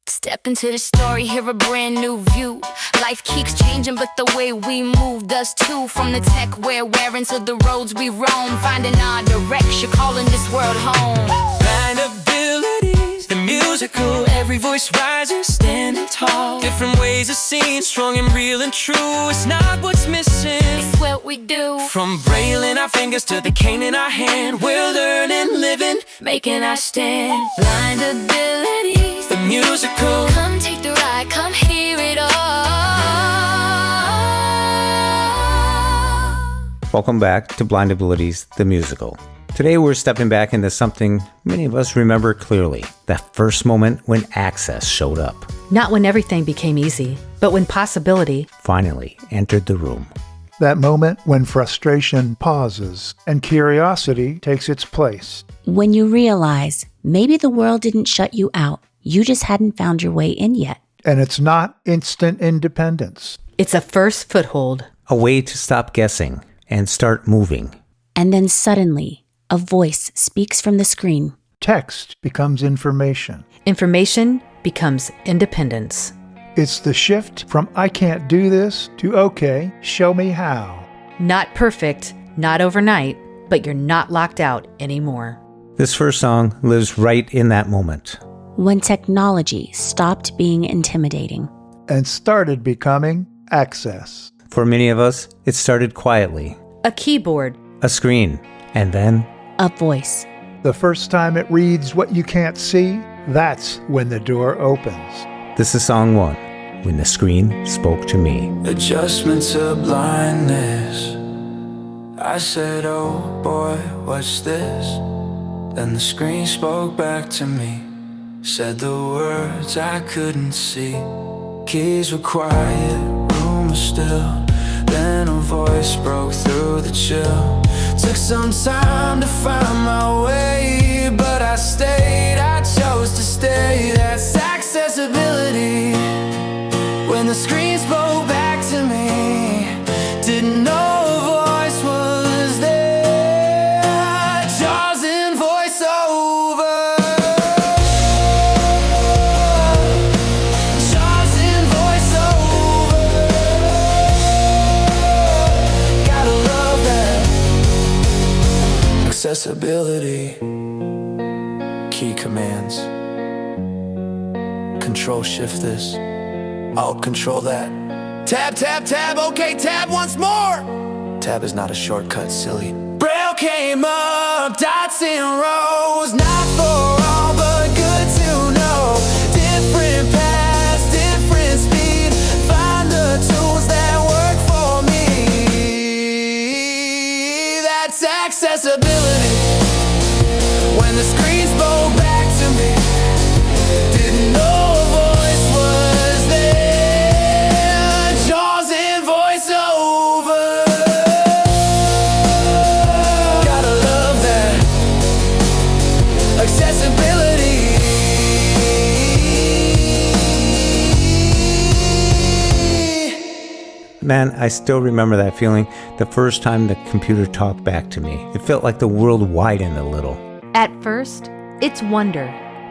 Step into the story, hear a brand new view. Life keeps changing, but the way we move does too. From the tech we're wearing to the roads we roam, finding our direction, calling this world home. Blind abilities, the musical. Every voice rises, standing tall. Different ways of seeing, strong and real and true. It's not what's missing, It's what we do. from braille in our fingers to the cane in our hand. We're learning, living, Making our stand. Blind abilities, the musical. come take the ride, come hear it all. Welcome back to Blind Abilities, the musical. Today we're stepping back into something many of us remember clearly, that first moment when access showed up, Not when everything became easy, but when possibility finally entered the room. That moment when frustration pauses and curiosity takes its place. When you realize maybe the world didn't shut you out, you just hadn't found your way in yet. And it's not instant independence. It's a first foothold. A way to stop guessing and start moving. And then suddenly, a voice speaks from the screen. Text becomes information. Information becomes independence. It's the shift from I can't do this to okay, show me how. Not perfect, not overnight, but you're not locked out anymore. This first song lives right in that moment. When technology stopped being intimidating. And started becoming access. For many of us, it started quietly. A keyboard, A screen, and then A voice. The first time it reads what you can't see, that's when the door opens. this is song 1, When the Screen Spoke to Me. Adjustment to blindness. I said, oh boy, what's this? Then the screen spoke back to me. Said the words I couldn't see. Keys were quiet, room was still. Then a voice broke through the chill. Took some time to find my way, but I stayed, I chose to stay. That's accessibility. When the screen spoke back to me, didn't know a voice was there. Jaws in VoiceOver. Jaws in VoiceOver. Gotta love that. Accessibility. Key commands. Control shift this. I'll control that. Tab, tab, tab, okay, tab once more. Tab is not a shortcut, silly. Braille came up, dots and rows. Not for all, but good to know. Different paths, different speed. Find the tools that work for me. That's accessibility. When the screen spoke back to me, didn't know a voice was there. Jaws in VoiceOver. Gotta love that. Accessibility. Man, I still remember that feeling the first time the computer talked back to me. It felt like the world widened a little. At first, it's wonder.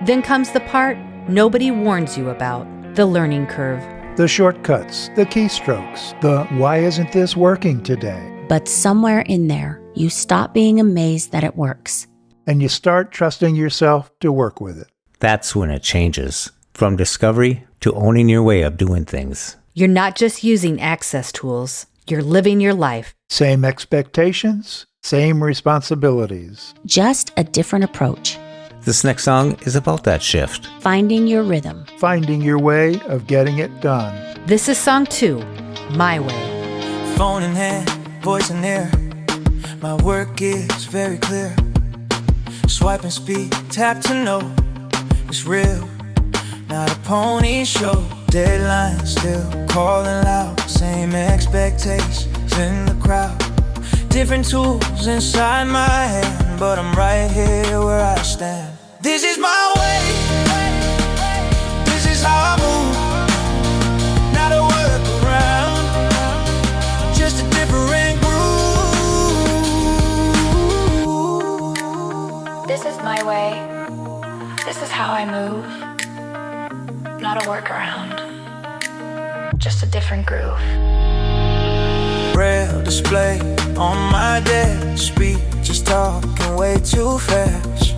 Then comes the part nobody warns you about, the learning curve. The shortcuts, the keystrokes, the why isn't this working today? But somewhere in there, you stop being amazed that it works. And you start trusting yourself to work with it. That's when it changes. From discovery to owning your way of doing things. You're not just using access tools, you're living your life. Same expectations, same responsibilities. Just a different approach. This next song is about that shift. Finding your rhythm. Finding your way of getting it done. This is song 2, My Way. Phone in hand, voice in ear. My work is very clear. Swipe and speed, tap to know it's real. Not a pony show. Deadline still calling loud. Same expectations in the crowd. Different tools inside my hand, but I'm right here where I stand. This is my way. This is how I move. Not a workaround, just a different groove. This is my way. This is how I move. Not a workaround, just a different groove. Braille display on my desk, speeches talking way too fast.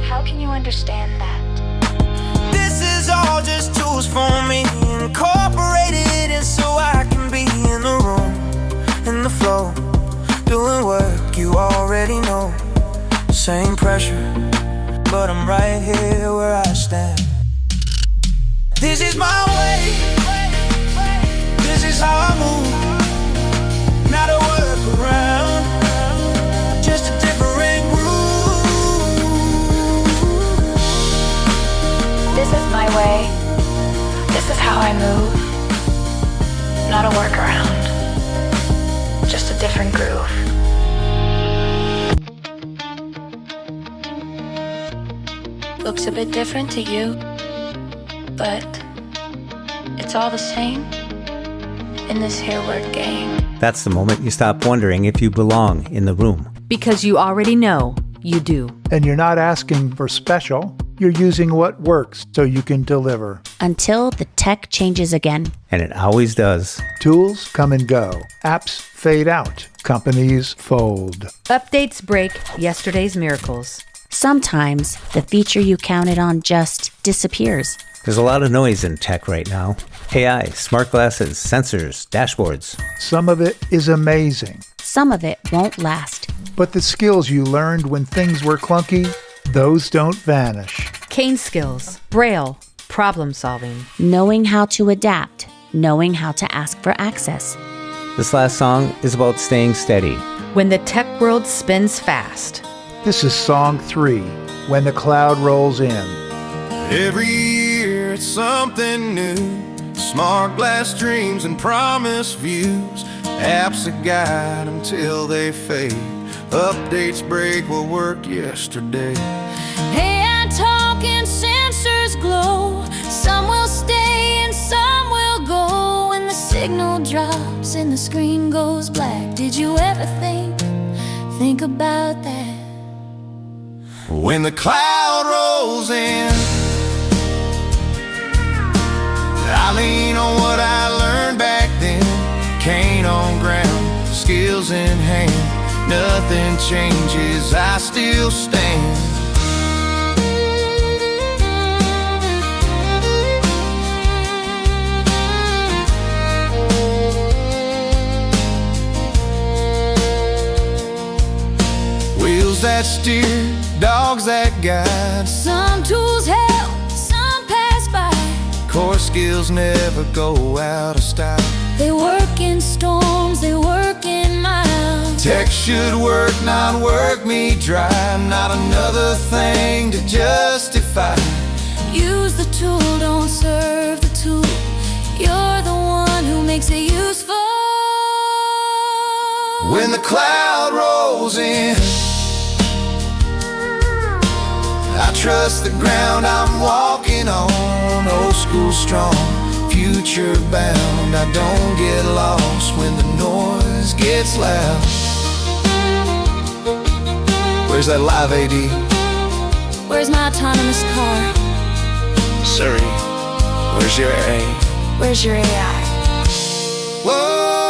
How can you understand that? This is all just tools for me, incorporated in so I can be in the room, in the flow, doing work you already know. Same pressure, but I'm right here where I stand. This is my way, this is how I move. Not a workaround, just a different groove. This is my way. This is how I move. Not a workaround, just a different groove. Looks a bit different to you, but it's all the same in this here word game. That's the moment you stop wondering if you belong in the room. Because you already know you do. And you're not asking for special. You're using what works so you can deliver. Until the tech changes again. And it always does. Tools come and go. Apps fade out. Companies fold. Updates break yesterday's miracles. Sometimes the feature you counted on just disappears. There's a lot of noise in tech right now. AI, smart glasses, sensors, dashboards. Some of it is amazing. Some of it won't last. But the skills you learned when things were clunky, those don't vanish. Cane skills, Braille, problem solving. Knowing how to adapt. Knowing how to ask for access. This last song is about staying steady. When the tech world spins fast. This is Song 3, When the Cloud Rolls In. Every year it's something new. Smart glass dreams and promised views. Apps that guide until they fade. Updates break what worked yesterday. AI talking, sensors glow. Some will stay and some will go. When the signal drops and the screen goes black. Did you ever think about that? When the cloud rolls in, I lean on what I learned back then. Cane on ground, skills in hand. Nothing changes, I still stand. Wheels that steer, dogs that guide. Some tools help, some pass by. Core skills never go out of style. They work in storms, they work in miles. Tech should work, not work me dry. Not another thing to justify. Use the tool, don't serve the tool. You're the one who makes it useful. When the cloud rolls in, I trust the ground I'm walking on. Old school strong, future bound. I don't get lost when the noise gets loud. Where's that live AD? Where's my autonomous car? Siri, where's your A? Where's your AI? Whoa.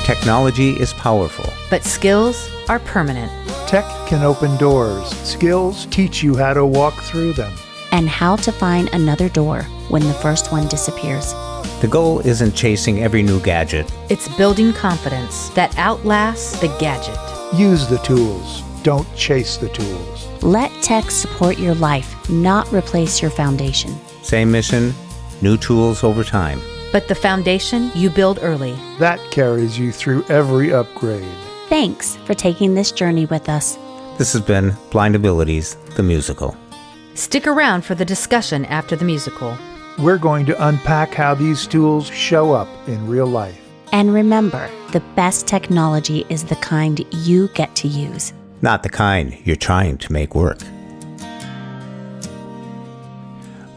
Technology is powerful. But skills are permanent. Tech can open doors. Skills teach you how to walk through them. And how to find another door when the first one disappears. The goal isn't chasing every new gadget. It's building confidence that outlasts the gadget. Use the tools. Don't chase the tools. Let tech support your life, not replace your foundation. Same mission, new tools over time. But the foundation you build early. That carries you through every upgrade. Thanks for taking this journey with us. This has been Blind Abilities, the musical. Stick around for the discussion after the musical. We're going to unpack how these tools show up in real life. And remember, the best technology is the kind you get to use. Not the kind you're trying to make work.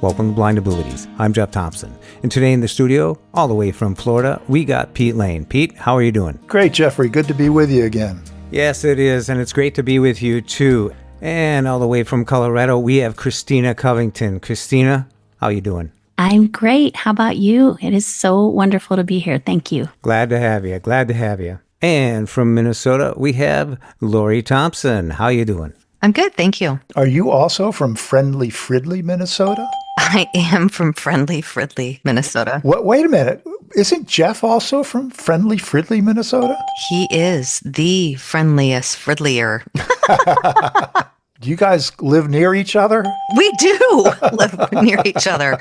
Welcome to Blind Abilities. I'm Jeff Thompson. And today in the studio, all the way from Florida, we got Pete Lane. Pete, how are you doing? Great, Jeffrey. Good to be with you again. Yes, it is. And it's great to be with you too. And all the way from Colorado, we have Christina Covington. Christina, how you doing? I'm great. How about you? It is so wonderful to be here. Thank you. Glad to have you. Glad to have you. And from Minnesota, we have Lori Thompson. How you doing? I'm good, thank you. Are you also from Friendly Fridley, Minnesota? I am from Friendly Fridley, Minnesota. What? Wait a minute. Isn't Jeff also from Friendly Fridley, Minnesota? He is the friendliest Fridlier. Do you guys live near each other? We do live near each other.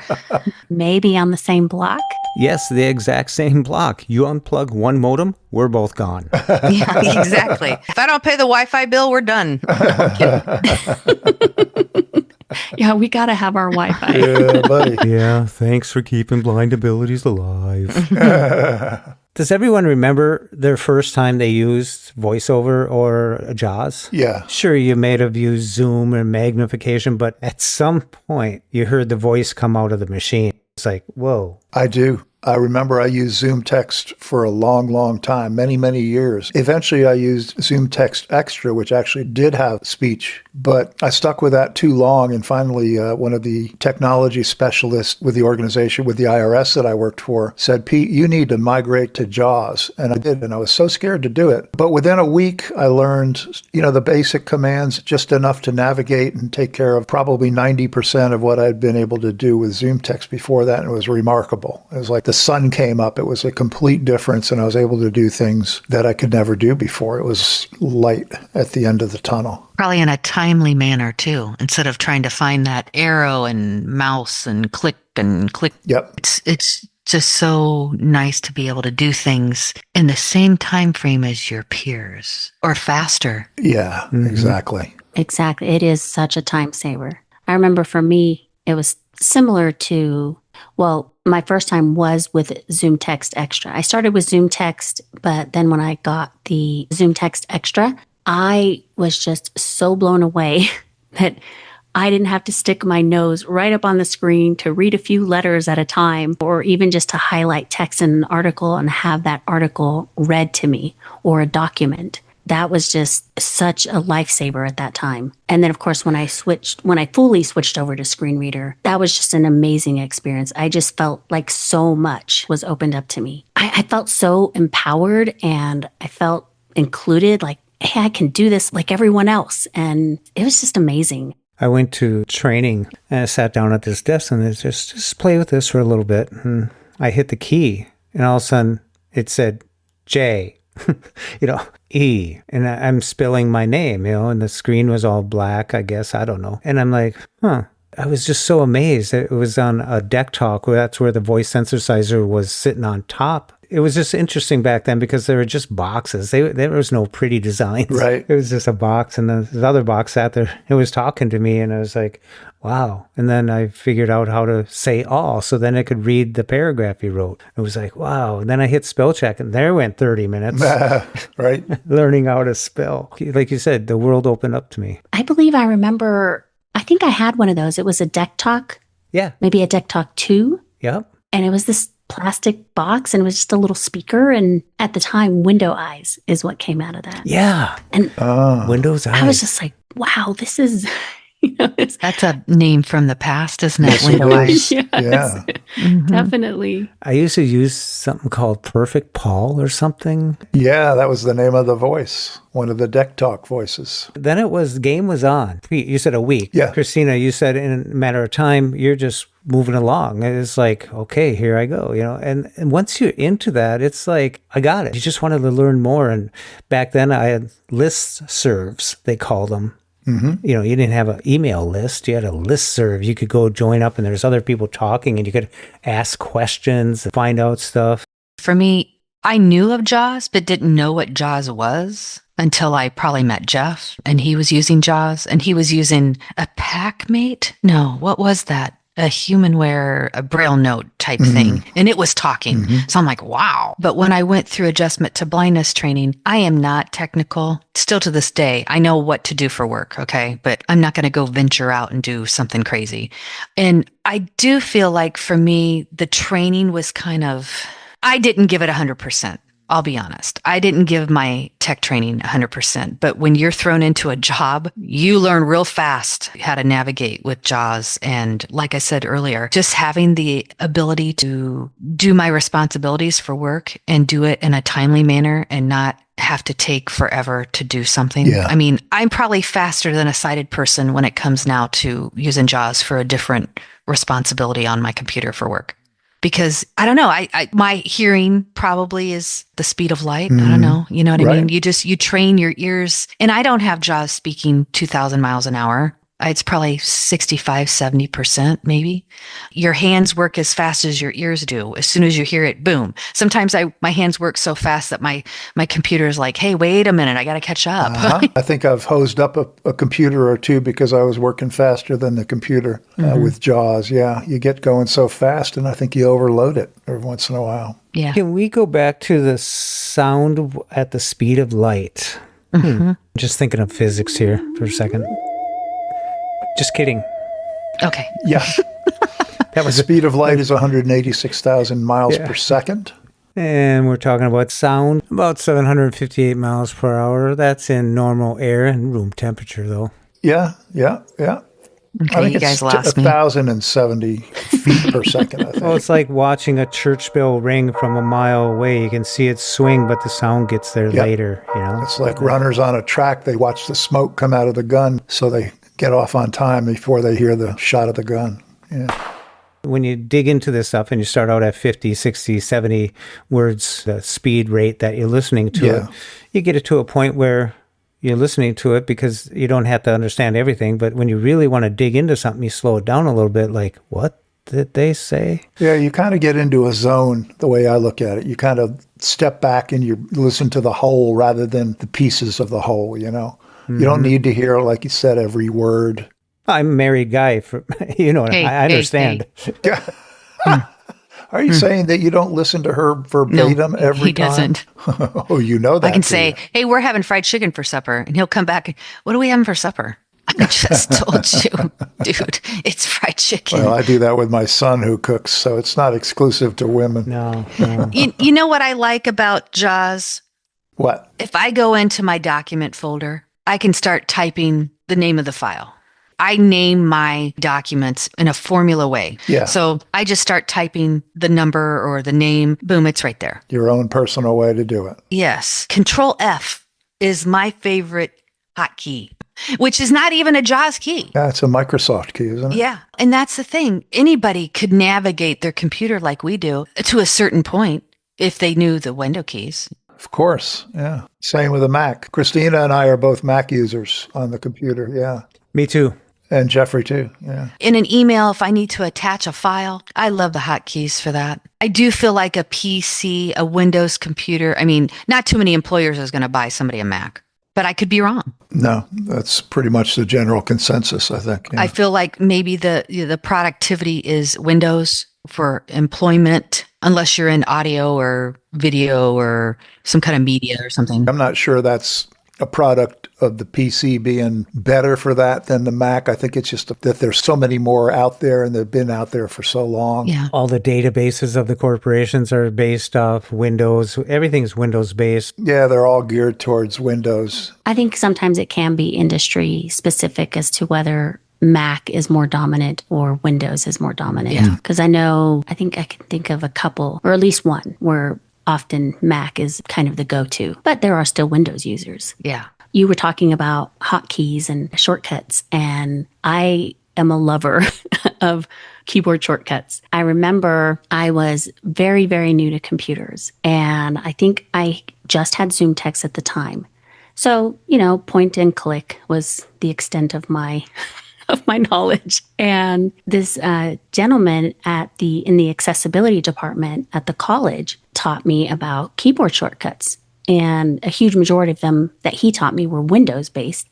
Maybe on the same block? Yes, the exact same block. You unplug one modem, we're both gone. Yeah, exactly. If I don't pay the Wi-Fi bill, we're done. Yeah, we got to have our Wi-Fi. Yeah, buddy. Yeah, thanks for keeping Blind Abilities alive. Does everyone remember their first time they used VoiceOver or JAWS? Yeah. Sure, you may have used Zoom or magnification, but at some point you heard the voice come out of the machine. It's like, whoa. I do. I remember I used ZoomText for a long, long time, many, many years. Eventually, I used ZoomText Extra, which actually did have speech, but I stuck with that too long. And finally, one of the technology specialists with the organization, with the IRS that I worked for, said, Pete, you need to migrate to JAWS. And I did, and I was so scared to do it. But within a week, I learned, the basic commands, just enough to navigate and take care of probably 90% of what I'd been able to do with ZoomText before that. And it was remarkable. It was like the sun came up. It was a complete difference, and I was able to do things that I could never do before. It was light at the end of the tunnel. Probably in a timely manner, too, instead of trying to find that arrow and mouse and click and click. Yep. It's just so nice to be able to do things in the same time frame as your peers, or faster. Yeah, exactly. Exactly. It is such a time saver. I remember for me, it was similar to, my first time was with ZoomText Extra. I started with ZoomText, but then when I got the ZoomText Extra, I was just so blown away that I didn't have to stick my nose right up on the screen to read a few letters at a time, or even just to highlight text in an article and have that article read to me, or a document. That was just such a lifesaver at that time. And then, of course, when I fully switched over to screen reader, that was just an amazing experience. I just felt like so much was opened up to me. I felt so empowered, and I felt included, like, hey, I can do this like everyone else. And it was just amazing. I went to training and I sat down at this desk and it just play with this for a little bit. And I hit the key and all of a sudden it said J. E, and I'm spelling my name, and the screen was all black, I guess, I don't know. And I'm like, I was just so amazed. It was on a deck talk, that's where the voice synthesizer was sitting on top. It was just interesting back then because they were just boxes. There was no pretty designs. Right. It was just a box, and the other box sat there. It was talking to me, and I was like, wow. And then I figured out how to say all, so then I could read the paragraph he wrote. It was like, wow. And then I hit spell check, and there went 30 minutes. Right. Learning how to spell. Like you said, the world opened up to me. I believe I remember, I think I had one of those. It was a deck talk. Yeah. Maybe a deck talk 2. Yep. And it was this plastic box, and it was just a little speaker. And at the time, Window Eyes is what came out of that. Yeah. And Windows Eyes. I was just like, wow, this is, That's a name from the past, isn't it? Yes, Window it Eyes. is. Yes. Yeah. Definitely. I used to use something called Perfect Paul or something. Yeah, that was the name of the voice, one of the deck talk voices. Then game was on. You said a week. Yeah. Christina, you said in a matter of time, you're just moving along. It's like, okay, here I go, and once you're into that, it's like, I got it. You just wanted to learn more. And back then I had listservs, they called them. Mm-hmm. You didn't have an email list. You had a listserv. You could go join up and there's other people talking and you could ask questions, find out stuff. For me, I knew of JAWS, but didn't know what JAWS was until I probably met Jeff, and he was using JAWS, and he was using a PackMate. No, what was that? A Humanware, a Braille note type thing. And it was talking. So I'm like, wow. But when I went through adjustment to blindness training, I am not technical. Still to this day, I know what to do for work. Okay. But I'm not going to go venture out and do something crazy. And I do feel like for me, the training was I didn't give it 100%. I'll be honest. I didn't give my tech training 100%, but when you're thrown into a job, you learn real fast how to navigate with JAWS. And like I said earlier, just having the ability to do my responsibilities for work and do it in a timely manner and not have to take forever to do something. Yeah. I mean, I'm probably faster than a sighted person when it comes now to using JAWS for a different responsibility on my computer for work. Because I don't know, my hearing probably is the speed of light. I don't know. You know what I mean? You train your ears, and I don't have JAWS speaking 2,000 miles an hour. It's probably 65, 70% maybe. Your hands work as fast as your ears do. As soon as you hear it, boom. Sometimes my hands work so fast that my computer is like, hey, wait a minute, I got to catch up. I think I've hosed up a computer or two because I was working faster than the computer with JAWS. Yeah, you get going so fast, and I think you overload it every once in a while. Yeah. Can we go back to the sound at the speed of light? Just thinking of physics here for a second. Just kidding. Okay. Yeah. That was The speed of light is 186,000 miles per second. And we're talking about sound, about 758 miles per hour. That's in normal air and room temperature, though. Yeah. Okay, I think you guys it's lost me. 1,070 feet per second, I think. Well, it's like watching a church bell ring from a mile away. You can see it swing, but the sound gets there later, you know? It's like runners on a track. They watch the smoke come out of the gun, so they get off on time before they hear the shot of the gun. Yeah. When you dig into this stuff and you start out at 50, 60, 70 words, the speed rate that you're listening to it, you get it to a point where you're listening to it because you don't have to understand everything. But when you really want to dig into something, you slow it down a little bit, like, what did they say? Yeah, you kind of get into a zone, the way I look at it. You kind of step back and you listen to the whole rather than the pieces of the whole, you know? You don't need to hear, like you said, every word. I'm a married guy, I understand. Are you saying that you don't listen to her verbatim every time? He doesn't. Oh, you know that. I can say, hey, we're having fried chicken for supper. And he'll come back and, what are we having for supper? I just told you, dude, it's fried chicken. Well, I do that with my son who cooks, so it's not exclusive to women. No. You know what I like about JAWS? What? If I go into my document folder, I can start typing the name of the file. I name my documents in a formula way. Yeah. So I just start typing the number or the name. Boom, it's right there. Your own personal way to do it. Yes. Control F is my favorite hotkey, which is not even a JAWS key. Yeah, it's a Microsoft key, isn't it? Yeah. And that's the thing. Anybody could navigate their computer like we do to a certain point if they knew the window keys. Of course. Yeah. Same with a Mac. Christina and I are both Mac users on the computer. Yeah. Me too. And Jeffrey too. Yeah. In an email, if I need to attach a file, I love the hotkeys for that. I do feel like a PC, a Windows computer. I mean, not too many employers is going to buy somebody a Mac, but I could be wrong. No, that's pretty much the general consensus, I think. Yeah. I feel like maybe the productivity is Windows for employment, unless you're in audio or video or some kind of media or something. I'm not sure that's a product of the PC being better for that than the Mac. I think it's just that there's so many more out there and they've been out there for so long. Yeah. All the databases of the corporations are based off Windows. Everything's Windows based. Yeah, they're all geared towards Windows. I think sometimes it can be industry specific as to whether Mac is more dominant or Windows is more dominant. Yeah. Because I think I can think of a couple, or at least one, where often Mac is kind of the go-to, but there are still Windows users. Yeah. You were talking about hotkeys and shortcuts, and I am a lover of keyboard shortcuts. I remember I was very, very new to computers, and I think I just had ZoomText at the time. So, point and click was the extent of my knowledge. And this gentleman in the accessibility department at the college taught me about keyboard shortcuts. And a huge majority of them that he taught me were Windows based.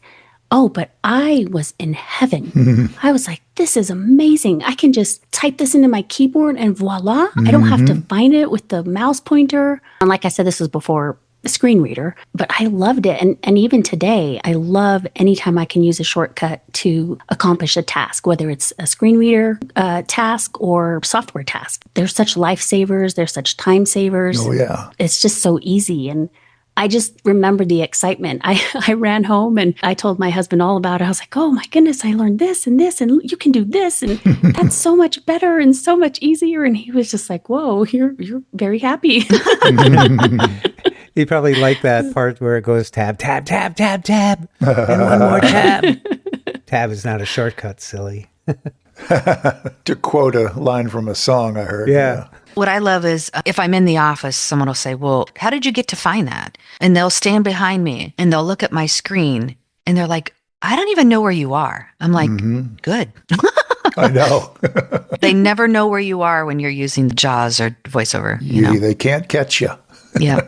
Oh, but I was in heaven. I was like, this is amazing. I can just type this into my keyboard and voila. I don't have to find it with the mouse pointer. And like I said, this was before screen reader, but I loved it. And even today, I love anytime I can use a shortcut to accomplish a task, whether it's a screen reader task or software task. They're such lifesavers. They're such time savers. Oh, yeah. It's just so easy. And I just remember the excitement. I ran home and I told my husband all about it. I was like, oh my goodness, I learned this, and you can do this. And that's so much better and so much easier. And he was just like, whoa, you're very happy. You probably like that part where it goes tab, tab, tab, tab, tab, and one more tab. Tab is not a shortcut, silly. To quote a line from a song I heard. Yeah. What I love is if I'm in the office, someone will say, well, how did you get to find that? And they'll stand behind me and they'll look at my screen and they're like, I don't even know where you are. I'm like, good. I know. They never know where you are when you're using JAWS or VoiceOver. You know? They can't catch you. Yeah,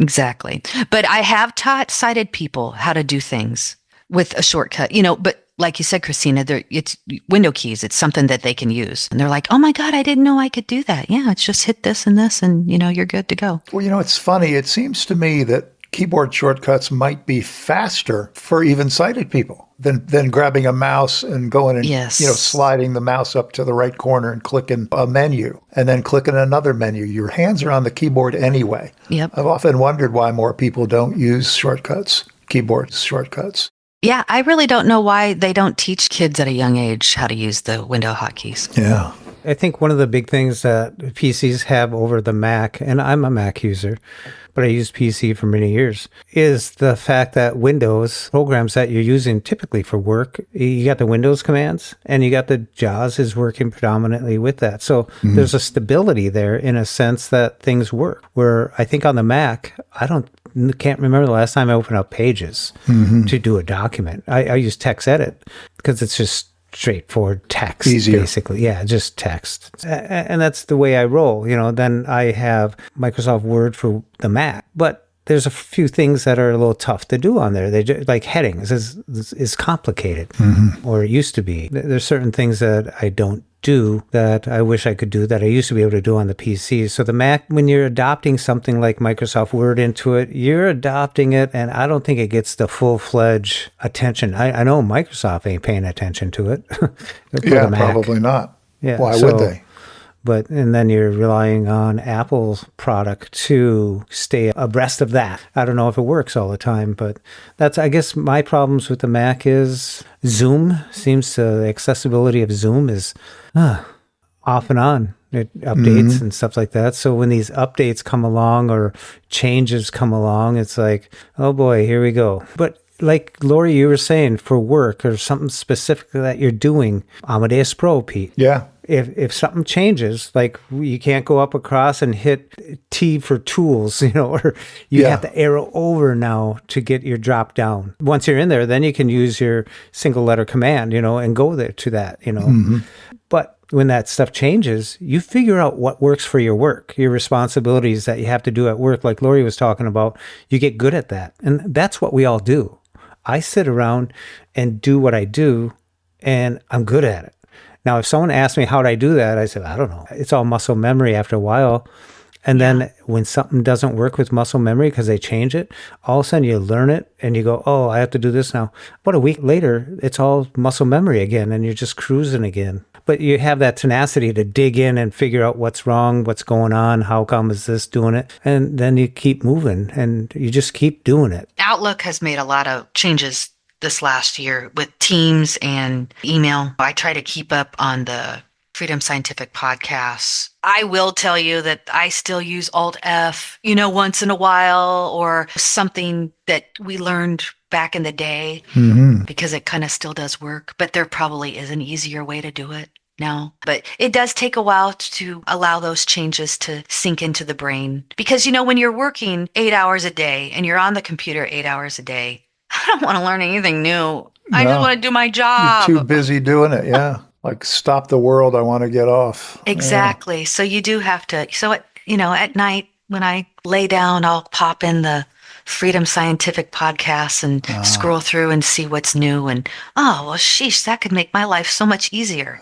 exactly. But I have taught sighted people how to do things with a shortcut, but like you said, Christina, it's window keys. It's something that they can use. And they're like, oh my God, I didn't know I could do that. Yeah, it's just hit this and this and, you're good to go. Well, it's funny. It seems to me that keyboard shortcuts might be faster for even sighted people than grabbing a mouse and going and, yes. Sliding the mouse up to the right corner and clicking a menu and then clicking another menu. Your hands are on the keyboard anyway. Yep. I've often wondered why more people don't use keyboard shortcuts. Yeah, I really don't know why they don't teach kids at a young age how to use the window hotkeys. Yeah. I think one of the big things that PCs have over the Mac, and I'm a Mac user, but I used PC for many years, is the fact that Windows programs that you're using typically for work, you got the Windows commands and you got the JAWS is working predominantly with that. So there's a stability there in a sense that things work. Where I think on the Mac, can't remember the last time I opened up Pages to do a document. I use TextEdit because it's just straightforward text, easier. Basically. Yeah, just text. And that's the way I roll. Then I have Microsoft Word for the Mac. But there's a few things that are a little tough to do on there. Like headings is complicated, or it used to be. There's certain things that I don't do that I wish I could do that I used to be able to do on the PC. So the Mac, when you're adopting something like Microsoft Word into it, you're adopting it, and I don't think it gets the full-fledged attention. I know Microsoft ain't paying attention to it. Yeah, probably not. Yeah, why would they? And then you're relying on Apple's product to stay abreast of that. I don't know if it works all the time, but I guess my problems with the Mac is Zoom. The accessibility of Zoom is off and on. It updates and stuff like that. So when these updates come along or changes come along, it's like, oh boy, here we go. But like Lori, you were saying, for work or something specific that you're doing, Amadeus Pro, Pete. Yeah. If something changes, like you can't go up across and hit T for tools, or you have to arrow over now to get your drop down. Once you're in there, then you can use your single letter command, and go there to that, But when that stuff changes, you figure out what works for your work, your responsibilities that you have to do at work. Like Lori was talking about, you get good at that. And that's what we all do. I sit around and do what I do, and I'm good at it. Now, if someone asked me how did I do that, I said, I don't know. It's all muscle memory after a while. And then when something doesn't work with muscle memory because they change it, all of a sudden you learn it and you go, oh, I have to do this now. But a week later, it's all muscle memory again, and you're just cruising again. But you have that tenacity to dig in and figure out what's wrong, what's going on, how come is this doing it? And then you keep moving and you just keep doing it. Outlook has made a lot of changes this last year with Teams and email. I try to keep up on the Freedom Scientific podcasts. I will tell you that I still use Alt F, once in a while, or something that we learned back in the day, because it kind of still does work. But there probably is an easier way to do it now. But it does take a while to allow those changes to sink into the brain. Because, when you're working 8 hours a day and you're on the computer 8 hours a day, I don't want to learn anything new. I just want to do my job. You're too busy doing it, yeah. Like, stop the world, I want to get off. Exactly. Yeah. So you do have to. So, at night when I lay down, I'll pop in the Freedom Scientific podcasts and scroll through and see what's new. And, sheesh, that could make my life so much easier,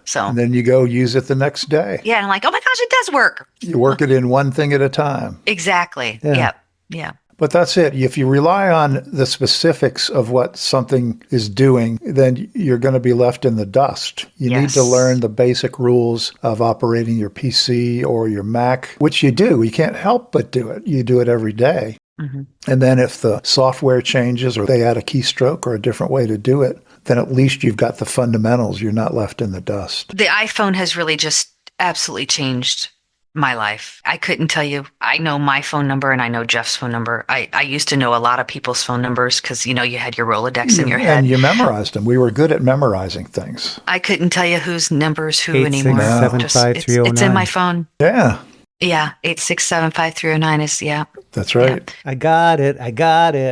So. And then you go use it the next day. Yeah, and I'm like, oh my gosh, it does work. You work it in one thing at a time. Exactly. Yeah. Yep. Yeah. But that's it. If you rely on the specifics of what something is doing, then you're going to be left in the dust. You need to Yes. learn the basic rules of operating your PC or your Mac, which you do. You can't help but do it. You do it every day. Mhm. And then if the software changes or they add a keystroke or a different way to do it, then at least you've got the fundamentals. You're not left in the dust. The iPhone has really just absolutely changed my life. I couldn't tell you. I know my phone number and I know Jeff's phone number. I used to know a lot of people's phone numbers because, you had your Rolodex in your head. And you memorized them. We were good at memorizing things. I couldn't tell you whose number's who anymore. 8675309. It's in my phone. Yeah, Yeah, 8675309 is, yeah. that's right. I got it.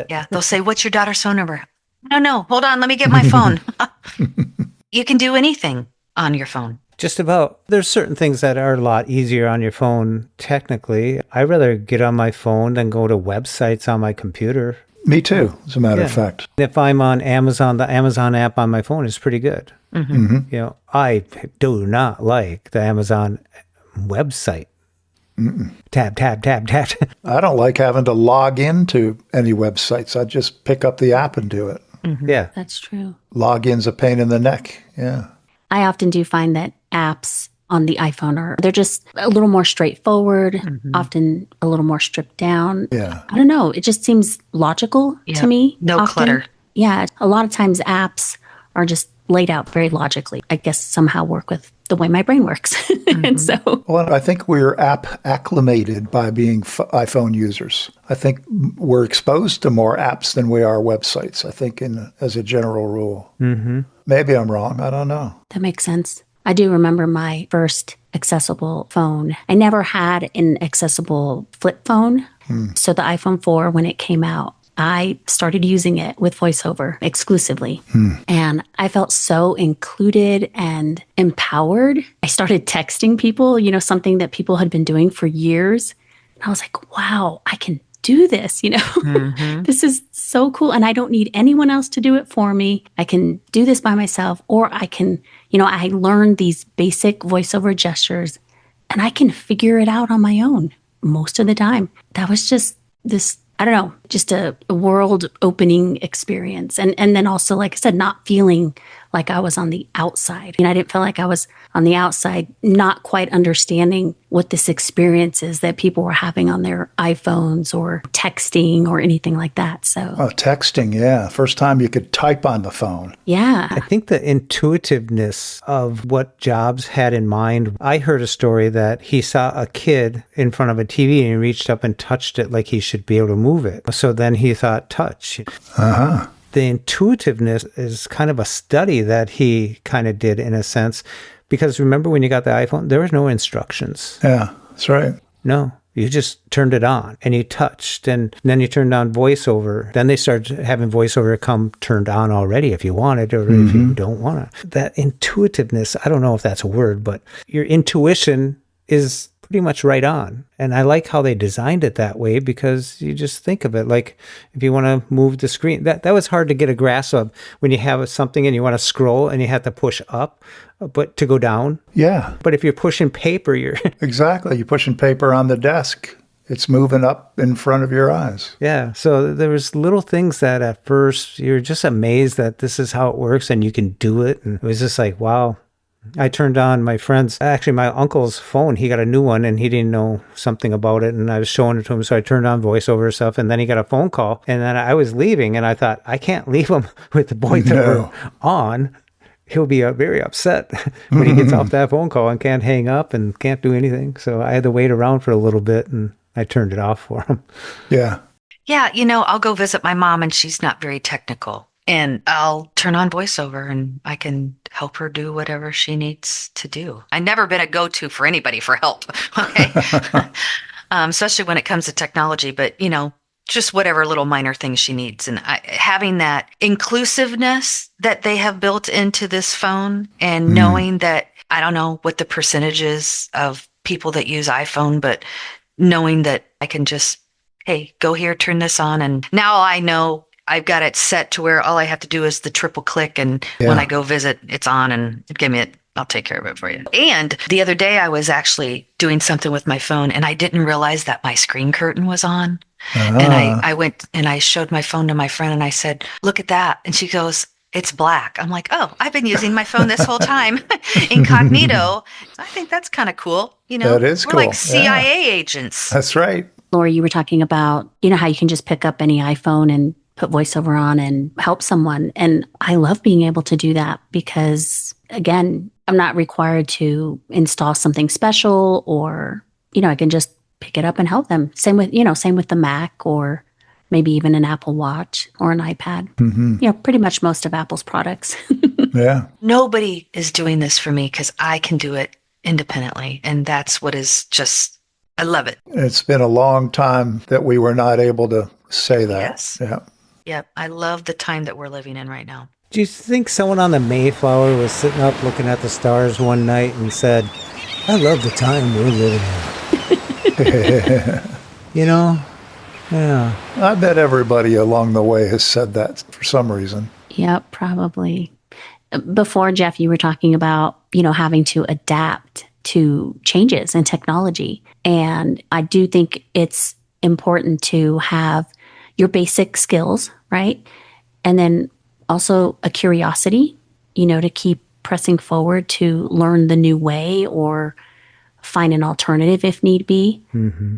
Yeah, they'll say, what's your daughter's phone number? No, hold on, let me get my phone. You can do anything on your phone. Just about. There's certain things that are a lot easier on your phone, technically. I'd rather get on my phone than go to websites on my computer. Me too, as a matter of fact. If I'm on Amazon, the Amazon app on my phone is pretty good. I do not like the Amazon website. Tab. I don't like having to log into any websites. I just pick up the app and do it. Yeah. That's true. Login's a pain in the neck. Yeah. I often do find that apps on the iPhone they're just a little more straightforward, often a little more stripped down. Yeah. I don't know. It just seems logical to me. No often. clutter. Yeah. A lot of times apps are just laid out very logically. I guess somehow work with the way my brain works. And so, Well, I think we're app acclimated by being iPhone users. I think we're exposed to more apps than we are websites, I think, as a general rule. Mm-hmm. Maybe I'm wrong. I don't know. that makes sense. I do remember my first accessible phone. I never had an accessible flip phone. So the iPhone 4, when it came out, I started using it with VoiceOver exclusively. And I felt so included and empowered. I started texting people, something that people had been doing for years. And I was like, wow, I can do this, This is so cool. And I don't need anyone else to do it for me. I can do this by myself, or I can, I learned these basic VoiceOver gestures and I can figure it out on my own most of the time. That was just this, I don't know, just a world opening experience. And then also, like I said, not feeling like I was on the outside. I didn't feel like I was on the outside, not quite understanding what this experience is that people were having on their iPhones or texting or anything like that. So, Texting, yeah. First time you could type on the phone. yeah. I think the intuitiveness of what Jobs had in mind. I heard a story that he saw a kid in front of a TV and he reached up and touched it like he should be able to move it. So then he thought, touch. The intuitiveness is kind of a study that he kind of did in a sense, because remember when you got the iPhone, there was no instructions. Yeah, that's right. No, you just turned it on and you touched, and then you turned on VoiceOver. Then they started having VoiceOver come turned on already if you wanted, or if you don't want to. That intuitiveness, I don't know if that's a word, but your intuition is pretty much right on. And I like how they designed it that way, because you just think of it like if you want to move the screen, that was hard to get a grasp of when you have something and you want to scroll and you have to push up, but to go down. Yeah, But if you're pushing paper, you're exactly. You're pushing paper on the desk. It's moving up in front of your eyes. yeah. So there was little things that at first you're just amazed that this is how it works and you can do it. And it was just like, wow. I turned on my my uncle's phone. He got a new one and he didn't know something about it. And I was showing it to him. So I turned on VoiceOver stuff, and then he got a phone call. And then I was leaving and I thought, I can't leave him with the boy that we're on. He'll be very upset when he gets off that phone call and can't hang up and can't do anything. So I had to wait around for a little bit and I turned it off for him. Yeah. Yeah, I'll go visit my mom and she's not very technical. And I'll turn on VoiceOver and I can help her do whatever she needs to do. I've never been a go-to for anybody for help, okay? Especially when it comes to technology, but, just whatever little minor things she needs. And having that inclusiveness that they have built into this phone, and knowing that, I don't know what the percentage is of people that use iPhone, but knowing that I can just, hey, go here, turn this on. And now I know I've got it set to where all I have to do is the triple click. And when I go visit, it's on and give me it. I'll take care of it for you. And the other day I was actually doing something with my phone and I didn't realize that my screen curtain was on. And I went and I showed my phone to my friend and I said, look at that. And she goes, it's black. I'm like, oh, I've been using my phone this whole time incognito. I think that's kind of cool. That is we're cool. like CIA agents. That's right. Lori, you were talking about, how you can just pick up any iPhone and put VoiceOver on and help someone. And I love being able to do that because, again, I'm not required to install something special or, I can just pick it up and help them. Same with the Mac or maybe even an Apple Watch or an iPad. Mm-hmm. Pretty much most of Apple's products. Yeah. Nobody is doing this for me because I can do it independently. And that's what is just, I love it. It's been a long time that we were not able to say that. Yes. Yeah. Yep. I love the time that we're living in right now. Do you think someone on the Mayflower was sitting up looking at the stars one night and said, I love the time we're living in? Yeah. I bet everybody along the way has said that for some reason. Yep, probably. Before, Jeff, you were talking about, having to adapt to changes in technology. And I do think it's important to have your basic skills, right? And then also a curiosity, to keep pressing forward to learn the new way or find an alternative if need be. Mm-hmm.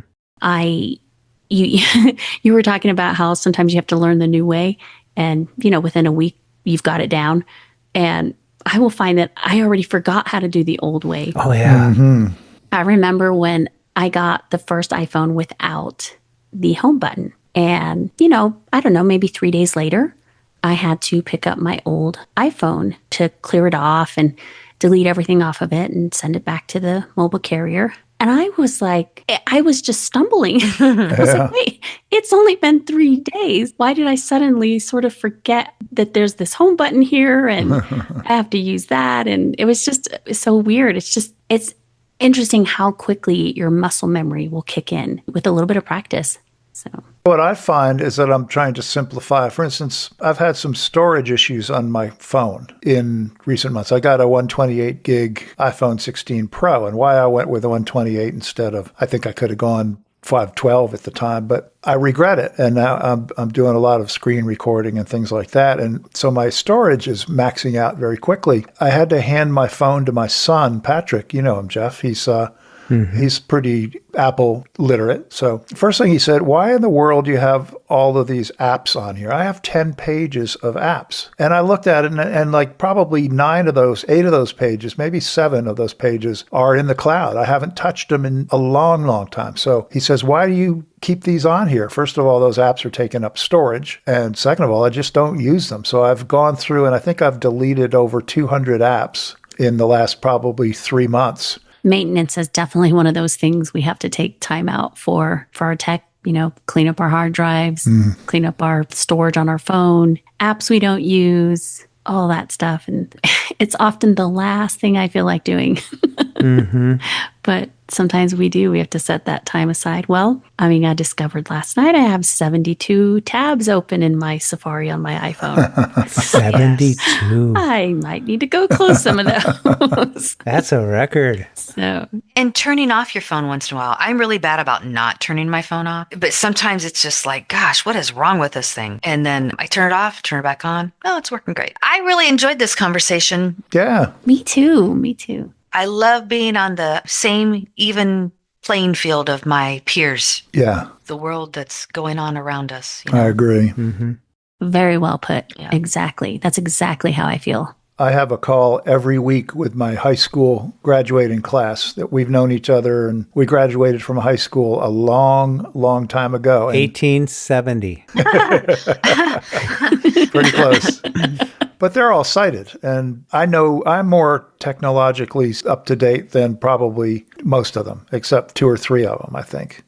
You were talking about how sometimes you have to learn the new way and, within a week you've got it down. And I will find that I already forgot how to do the old way. Oh, yeah. Mm-hmm. I remember when I got the first iPhone without the home button. And, I don't know, maybe 3 days later, I had to pick up my old iPhone to clear it off and delete everything off of it and send it back to the mobile carrier. And I was just stumbling. I was like, wait, it's only been 3 days. Why did I suddenly sort of forget that there's this home button here and I have to use that? And it was just so weird. It's interesting how quickly your muscle memory will kick in with a little bit of practice. So what I find is that I'm trying to simplify. For instance, I've had some storage issues on my phone in recent months. I got a 128 gig iPhone 16 Pro, and why I went with a 128 instead of, I think I could have gone 512 at the time, but I regret it. And now I'm doing a lot of screen recording and things like that. And so my storage is maxing out very quickly. I had to hand my phone to my son, Patrick. You know him, Jeff. He's pretty Apple literate. So first thing he said, why in the world do you have all of these apps on here? I have 10 pages of apps. And I looked at it and like probably 8 of those pages, maybe 7 of those pages are in the cloud. I haven't touched them in a long, long time. So he says, why do you keep these on here? First of all, those apps are taking up storage. And second of all, I just don't use them. So I've gone through and I think I've deleted over 200 apps in the last probably 3 months. Maintenance is definitely one of those things we have to take time out for our tech, clean up our hard drives, clean up our storage on our phone, apps we don't use, all that stuff. And it's often the last thing I feel like doing. But sometimes we do. We have to set that time aside. Well, I discovered last night I have 72 tabs open in my Safari on my iPhone. 72. Yes. I might need to go close some of those. That's a record. So, and turning off your phone once in a while. I'm really bad about not turning my phone off, but sometimes it's just like, gosh, what is wrong with this thing? And then I turn it off, turn it back on. Oh, it's working great. I really enjoyed this conversation. Yeah. Me too. I love being on the same even playing field of my peers. Yeah. The world that's going on around us. I agree. Mm-hmm. Very well put. Yeah. Exactly. That's exactly how I feel. I have a call every week with my high school graduating class that we've known each other, and we graduated from high school a long, long time ago. 1870. Pretty close. But they're all sighted. And I know I'm more technologically up to date than probably most of them, except 2 or 3 of them, I think.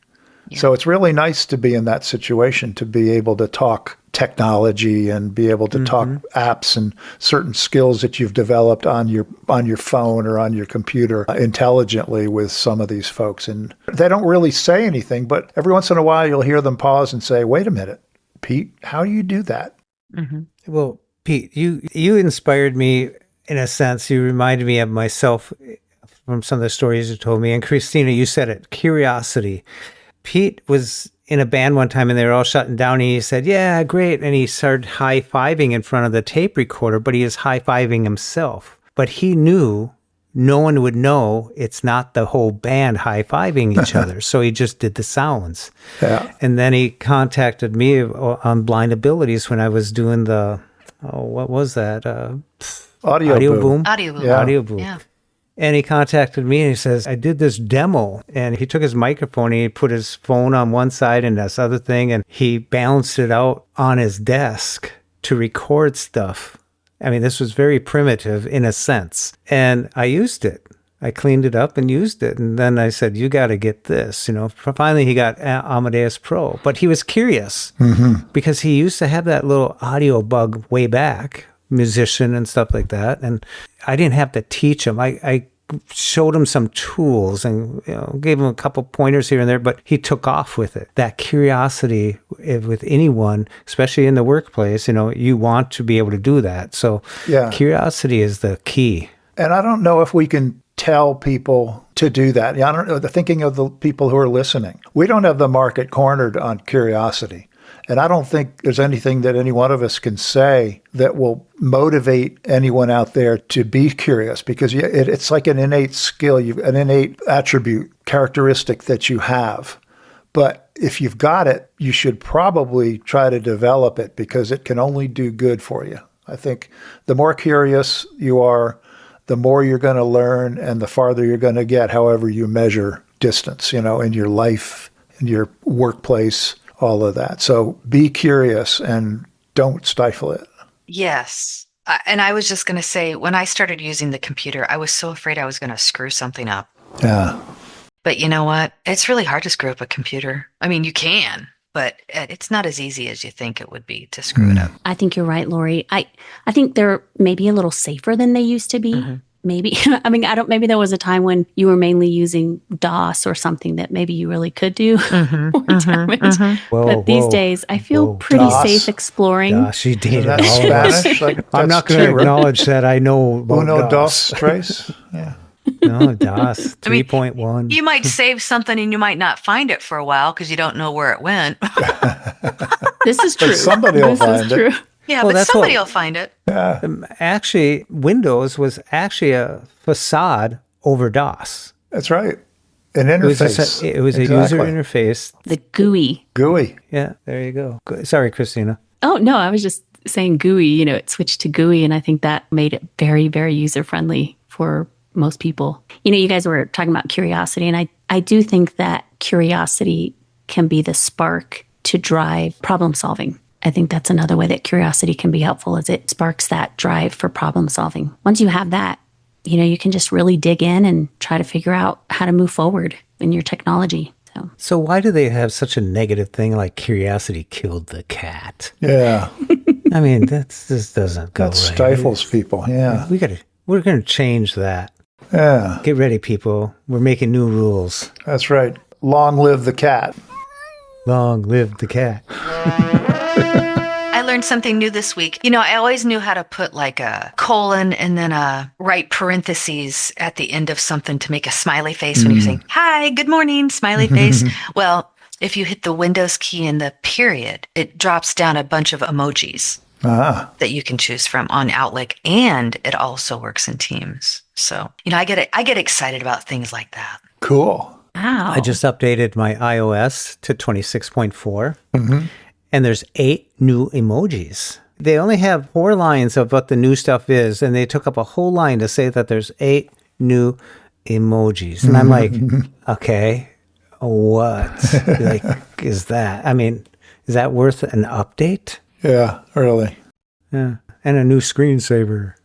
Yeah. So it's really nice to be in that situation, to be able to talk technology and be able to talk apps and certain skills that you've developed on your phone or on your computer intelligently with some of these folks. And they don't really say anything, but every once in a while you'll hear them pause and say, wait a minute, Pete, how do you do that? Mm-hmm. Well, Pete, you inspired me in a sense. You reminded me of myself from some of the stories you told me. And Christina, you said it, curiosity. Pete was in a band one time and they were all shutting down. And he said, yeah, great. And he started high-fiving in front of the tape recorder, but he was high-fiving himself. But he knew no one would know it's not the whole band high-fiving each other. So he just did the sounds. Yeah. And then he contacted me on Blind Abilities when I was doing the, what was that? Audio boom. Audio boom. Yeah. Audio boom. Yeah. And he contacted me and he says, I did this demo. And he took his microphone and he put his phone on one side and this other thing. And he balanced it out on his desk to record stuff. I mean, this was very primitive in a sense. And I used it. I cleaned it up and used it. And then I said, you got to get this. You know, finally he got Amadeus Pro. But he was curious because he used to have that little audio bug way back, musician and stuff like that. And I didn't have to teach him. I showed him some tools and gave him a couple pointers here and there, but he took off with it. That curiosity with anyone, especially in the workplace, you want to be able to do that. So curiosity is the key. And I don't know if we can tell people to do that. I don't know, thinking of the people who are listening. We don't have the market cornered on curiosity. And I don't think there's anything that any one of us can say that will motivate anyone out there to be curious, because it's like an innate skill, an innate attribute, characteristic that you have. But if you've got it, you should probably try to develop it, because it can only do good for you. I think the more curious you are, the more you're going to learn and the farther you're going to get, however you measure distance, in your life, in your workplace, all of that. So be curious and don't stifle it. Yes. And I was just going to say, when I started using the computer, I was so afraid I was going to screw something up. Yeah. But you know what? It's really hard to screw up a computer. I mean, you can, but it's not as easy as you think it would be to screw it up. I think you're right, Lori. I think they're maybe a little safer than they used to be. Mm-hmm. Maybe. I mean, maybe there was a time when you were mainly using DOS or something that maybe you really could do more damage. But these days, I feel pretty DOS. safe exploring. Gosh, you dated That's all of us. Spanish. I'm not going to acknowledge that I know about Uno, DOS. dos, tres. Yeah. No, DOS, I mean, 3.1. You might save something and you might not find it for a while because you don't know where it went. This is true. somebody will find it. True. Yeah, Well, but that's somebody what- will find it. Actually, Windows was actually a facade over DOS. That's right. An It was, interface. it was a user interface. The GUI. GUI. Yeah, there you go. Sorry, Christina. Oh, no, I was just saying GUI, it switched to GUI, and I think that made it very, very user-friendly for most people. You guys were talking about curiosity, and I do think that curiosity can be the spark to drive problem solving. I think that's another way that curiosity can be helpful, is it sparks that drive for problem solving. Once you have that, you can just really dig in and try to figure out how to move forward in your technology. So why do they have such a negative thing like curiosity killed the cat? Yeah. I mean, this doesn't go That right. stifles people. Yeah. We're going to change that. Yeah. Get ready, people. We're making new rules. That's right. Long live the cat. Long live the cat. I learned something new this week. I always knew how to put like a colon and then a right parentheses at the end of something to make a smiley face when you're saying, hi, good morning, smiley face. Well, if you hit the Windows key and the period, it drops down a bunch of emojis that you can choose from on Outlook, and it also works in Teams. So, I get excited about things like that. Cool. Wow. I just updated my iOS to 26.4, and there's 8 new emojis. They only have 4 lines of what the new stuff is, and they took up a whole line to say that there's 8 new emojis. And I'm like, okay, what is that? I mean, is that worth an update? Yeah, really. Yeah. And a new screensaver.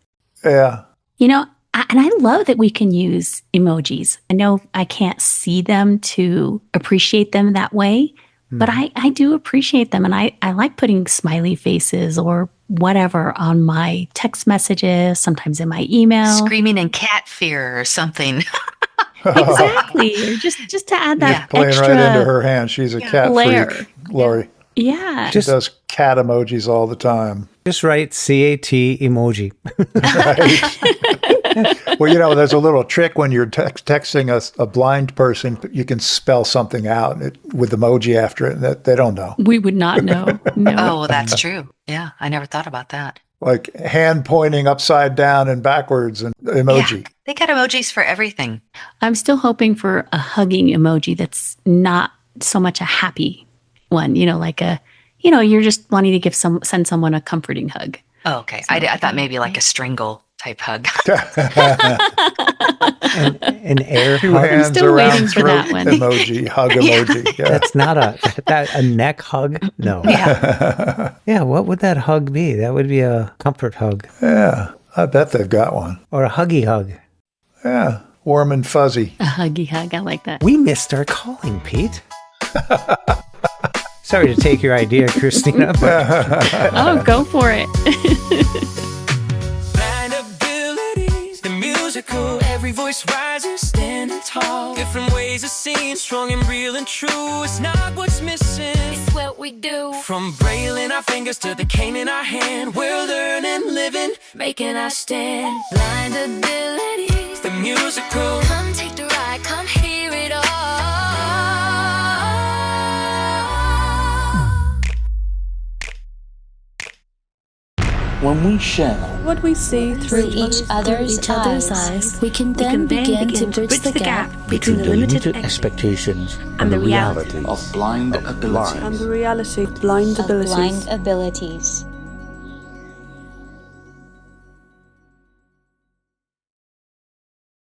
Yeah. And I love that we can use emojis. I know I can't see them to appreciate them that way, but I do appreciate them. And I like putting smiley faces or whatever on my text messages, sometimes in my email. Screaming in cat fear or something. Exactly. Or just to add that Playing extra right into her hand. She's a cat layer. freak, Lori. Yeah. She does cat emojis all the time. Just write CAT emoji. Well, there's a little trick when you're texting a blind person. You can spell something out with emoji after it. That they don't know. We would not know. No. Oh, that's true. Yeah, I never thought about that. Like hand pointing upside down and backwards and emoji. Yeah, they got emojis for everything. I'm still hoping for a hugging emoji that's not so much a happy one. Like you're just wanting to send someone a comforting hug. Oh, okay. I thought maybe like a strangle type hug. An air Two hug. hands still around waiting for throat that one. emoji, hug emoji. Yeah. That's not a neck hug. No. Yeah. Yeah. What would that hug be? That would be a comfort hug Yeah, I bet they've got one. or a huggy hug. Yeah, warm and fuzzy. A huggy hug. I like that. We missed our calling, Pete. Sorry to take your idea, Christina, but Oh, go for it. Blind abilities, the musical. Every voice rises, standing tall. Different ways of seeing, strong and real and true. It's not what's missing, It's what we do, from braille in our fingers to the cane in our hand. We're learning, living, making our stand. Blind abilities, the musical. come take the ride, come hear it all. When we share What we see through each other's eyes, we can then begin to bridge the gap between the limited expectations and the reality of blind abilities. and the reality of blind of abilities. blind abilities.